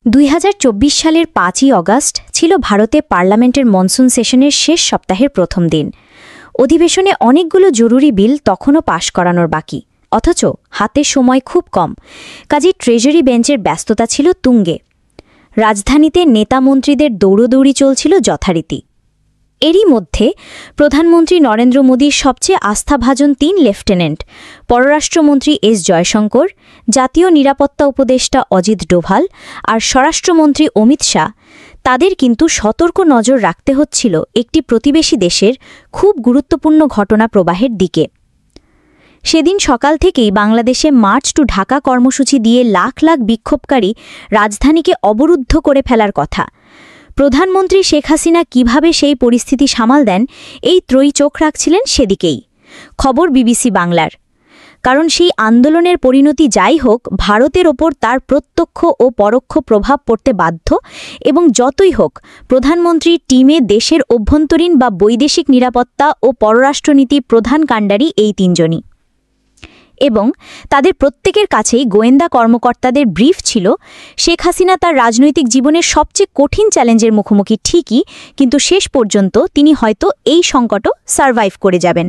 2024 সালের 5ই অগাস্ট ছিল ভারতে পার্লামেন্টের মনসুন সেশনের শেষ সপ্তাহের প্রথম দিন। অধিবেশনে অনেকগুলো জরুরি বিল তখনও পাশ করানোর বাকি, অথচ হাতে সময় খুব কম। কাজেই ট্রেজারি বেঞ্চের ব্যস্ততা ছিল তুঙ্গে। রাজধানীতে নেতামন্ত্রীদের দৌড়দৌড়ি চলছিল যথারীতি। এরই মধ্যে প্রধানমন্ত্রী নরেন্দ্র মোদীর সবচেয়ে আস্থাভাজন 3 লেফটেন্যান্ট, পররাষ্ট্রমন্ত্রী এস জয়শঙ্কর, জাতীয় নিরাপত্তা উপদেষ্টা অজিত ডোভাল আর স্বরাষ্ট্রমন্ত্রী অমিত শাহ, তাদের কিন্তু সতর্ক নজর রাখতে হচ্ছিল একটি প্রতিবেশী দেশের খুব গুরুত্বপূর্ণ ঘটনা প্রবাহের দিকে। সেদিন সকাল থেকেই বাংলাদেশে মার্চ টু ঢাকা কর্মসূচি দিয়ে লাখ লাখ বিক্ষোভকারী রাজধানীকে অবরুদ্ধ করে ফেলার কথা। প্রধানমন্ত্রী শেখ হাসিনা কিভাবে সেই পরিস্থিতি সামাল দেন, এই ত্রয়ী চোখ রাখছিলেন সেদিকেই। খবর বিবিসি বাংলার। কারণ সেই আন্দোলনের পরিণতি যাই হোক, ভারতের ওপর তার প্রত্যক্ষ ও পরোক্ষ প্রভাব পড়তে বাধ্য, এবং যতই হোক প্রধানমন্ত্রীর টিমে দেশের অভ্যন্তরীণ বা বৈদেশিক নিরাপত্তা ও পররাষ্ট্রনীতি প্রধান কাণ্ডারি এই 3 জনই। এবং তাদের প্রত্যেকের কাছেই গোয়েন্দা কর্মকর্তাদের ব্রিফ ছিল শেখ হাসিনা তার রাজনৈতিক জীবনের সবচেয়ে কঠিন চ্যালেঞ্জের মুখোমুখি ঠিকই, কিন্তু শেষ পর্যন্ত তিনি হয়তো এই সংকটও সারভাইভ করে যাবেন।